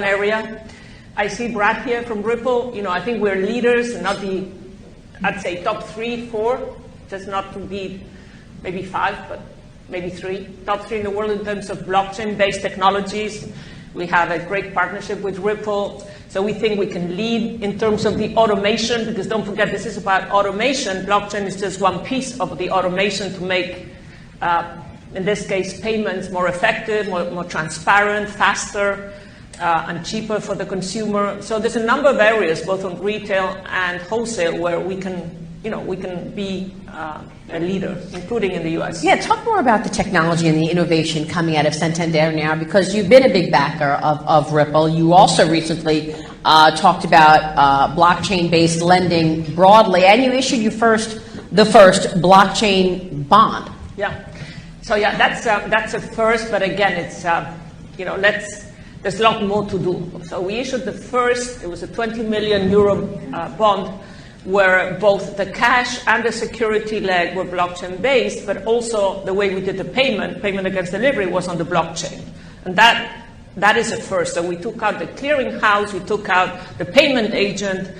area. I see Brad here from Ripple. I think we're leaders, not the, I'd say top 3, 4, just not to be maybe 5, but maybe 3. Top 3 in the world in terms of blockchain-based technologies. We have a great partnership with Ripple. So we think we can lead in terms of the automation, because don't forget, this is about automation. Blockchain is just one piece of the automation to make, in this case, payments more effective, more transparent, faster, and cheaper for the consumer. So there's a number of areas, both on retail and wholesale, where we can be a leader, including in the US. Yeah, talk more about the technology and the innovation coming out of Santander now, because you've been a big backer of Ripple. You also recently talked about blockchain-based lending broadly, and you issued the first blockchain bond. Yeah. So yeah, that's a first, but again, it's there's a lot more to do. So we issued the first. It was a 20 million euro bond, where both the cash and the security leg were blockchain-based, but also the way we did the payment against delivery, was on the blockchain. And that is a first. So we took out the clearinghouse, we took out the payment agent.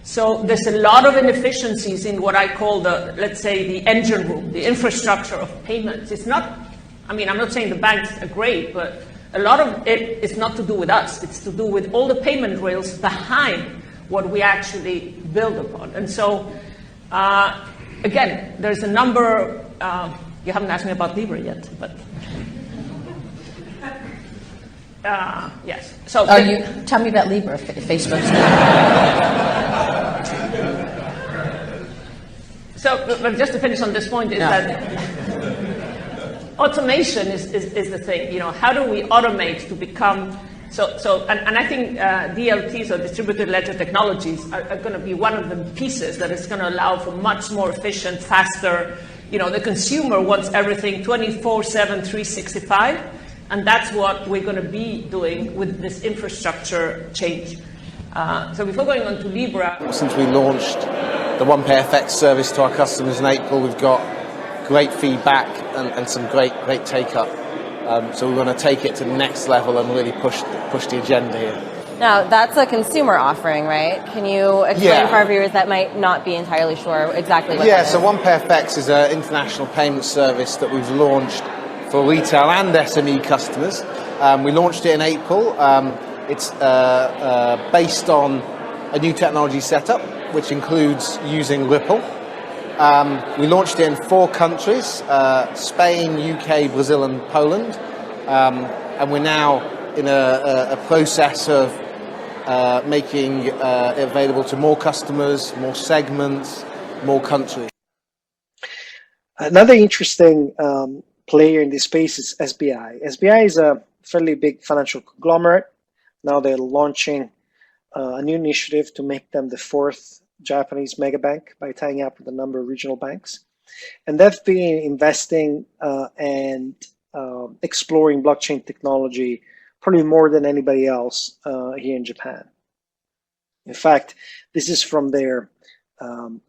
So there's a lot of inefficiencies in what I call let's say, the engine room, the infrastructure of payments. It's not, I'm not saying the banks are great, but a lot of it is not to do with us. It's to do with all the payment rails behind what we actually build upon. And so, again, there's a number, you haven't asked me about Libra yet, but yes. So tell me about Libra, Facebook's. So, but just to finish on this point, is that automation is the thing. How do we automate to become and I think DLTs, or distributed ledger technologies, are going to be one of the pieces that is going to allow for much more efficient, faster. The consumer wants everything 24/7, 365, and that's what we're going to be doing with this infrastructure change. So before going on to Libra, since we launched the OnePayFX service to our customers in April, we've got great feedback and some great take-up. So we're going to take it to the next level and really push the agenda here. Now, that's a consumer offering, right? Can you explain for our viewers that might not be entirely sure exactly what that is? So OnePayFX is an international payment service that we've launched for retail and SME customers. We launched it in April. It's based on a new technology setup, which includes using Ripple. We launched it in 4 countries, Spain, UK, Brazil and Poland. And we're now in a process of making it available to more customers, more segments, more countries. Another interesting player in this space is SBI. SBI is a fairly big financial conglomerate. Now they're launching a new initiative to make them the 4th Japanese mega bank by tying up with a number of regional banks. And they've been investing and exploring blockchain technology probably more than anybody else here in Japan. In fact, this is from their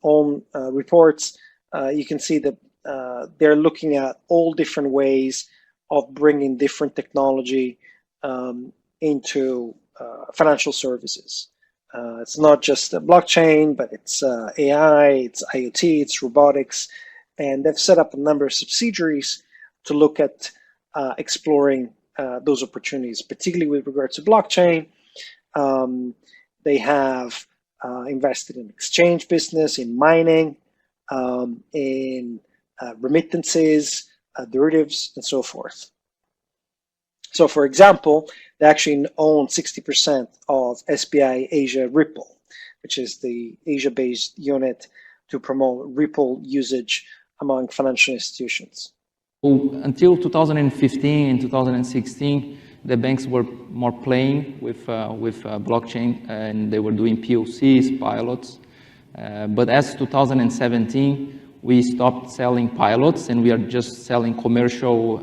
own reports. You can see that they're looking at all different ways of bringing different technology into financial services. It's not just a blockchain, but it's AI, it's IoT, it's robotics, and they've set up a number of subsidiaries to look at exploring those opportunities, particularly with regard to blockchain. They have invested in exchange business, in mining, in remittances, derivatives, and so forth. So, for example, they actually own 60% of SBI Asia Ripple, which is the Asia-based unit to promote Ripple usage among financial institutions. Until 2015 and 2016, the banks were more playing with blockchain, and they were doing POCs, pilots. But as 2017, we stopped selling pilots, and we are just selling commercial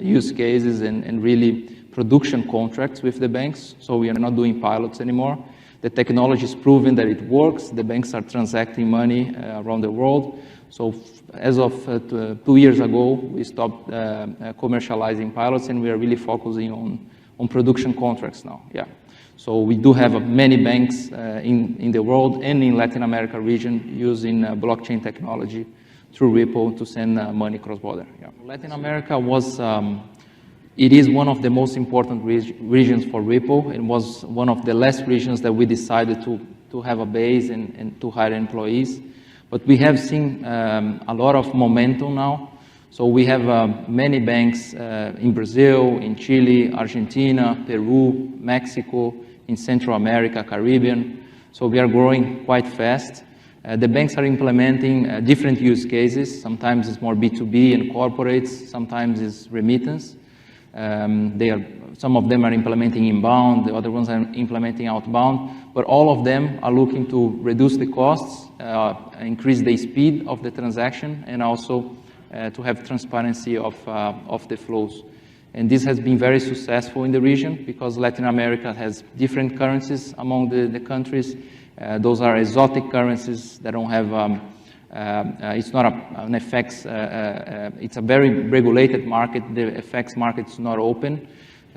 use cases and really production contracts with the banks. So we are not doing pilots anymore. The technology is proven that it works. The banks are transacting money around the world. So as of 2 years ago, we stopped commercializing pilots, and we are really focusing on production contracts now. Yeah. So we do have many banks in the world and in Latin America region using blockchain technology through Ripple to send money cross-border. Yeah. Latin America was, it is one of the most important regions for Ripple. It was one of the last regions that we decided to have a base and to hire employees. But we have seen a lot of momentum now. So we have many banks in Brazil, in Chile, Argentina, Peru, Mexico, in Central America, Caribbean. So we are growing quite fast. The banks are implementing different use cases. Sometimes it's more B2B and corporates. Sometimes it's remittance. Some of them are implementing inbound. The other ones are implementing outbound. But all of them are looking to reduce the costs, increase the speed of the transaction, and also to have transparency of the flows. And this has been very successful in the region because Latin America has different currencies among the countries. Those are exotic currencies that don't have, it's not an FX, it's a very regulated market. The FX market is not open.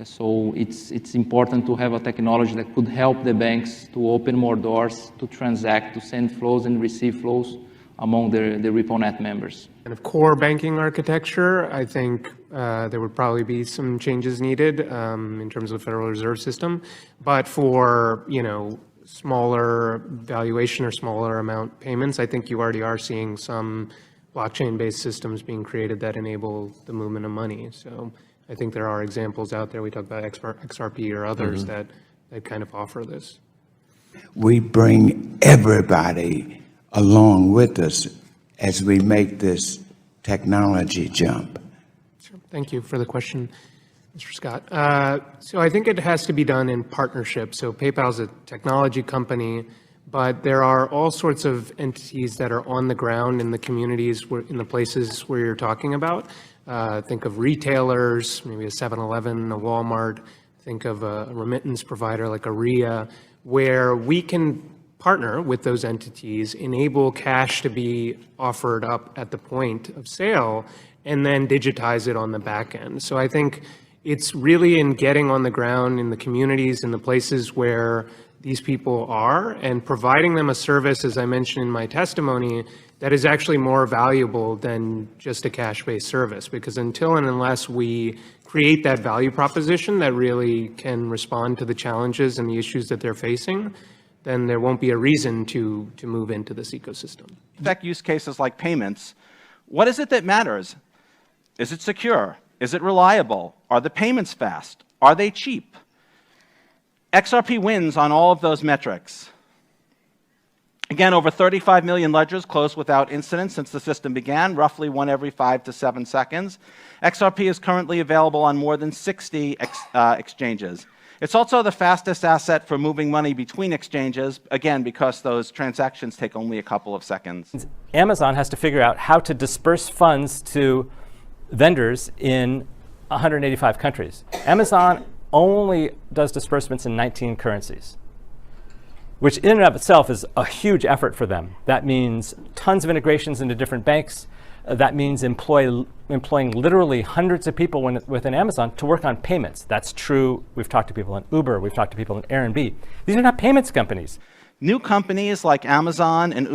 So it's important to have a technology that could help the banks to open more doors, to transact, to send flows and receive flows among the RippleNet members. Kind of core banking architecture, I think there would probably be some changes needed in terms of the Federal Reserve System. But for, smaller valuation or smaller amount payments, I think you already are seeing some blockchain-based systems being created that enable the movement of money. So I think there are examples out there. We talked about XRP or others that kind of offer this. We bring everybody along with us as we make this technology jump. Sure. Thank you for the question, Mr. Scott. So I think it has to be done in partnership. So PayPal is a technology company, but there are all sorts of entities that are on the ground in the communities, in the places where you're talking about. Think of retailers, maybe a 7-Eleven, a Walmart. Think of a remittance provider like a RIA, where we can partner with those entities, enable cash to be offered up at the point of sale, and then digitize it on the back end. So I think it's really in getting on the ground in the communities, in the places where these people are, and providing them a service, as I mentioned in my testimony, that is actually more valuable than just a cash-based service. Because until and unless we create that value proposition that really can respond to the challenges and the issues that they're facing, then there won't be a reason to move into this ecosystem. Effect use cases like payments, what is it that matters? Is it secure? Is it reliable? Are the payments fast? Are they cheap? XRP wins on all of those metrics. Again, over 35 million ledgers closed without incident since the system began, roughly 1 every 5 to 7 seconds. XRP is currently available on more than 60 exchanges. It's also the fastest asset for moving money between exchanges, again, because those transactions take only a couple of seconds. Amazon has to figure out how to disperse funds to vendors in 185 countries. Amazon only does disbursements in 19 currencies, which in and of itself is a huge effort for them. That means tons of integrations into different banks. That means employing literally hundreds of people within Amazon to work on payments. That's true. We've talked to people in Uber. We've talked to people in Airbnb. These are not payments companies. New companies like Amazon and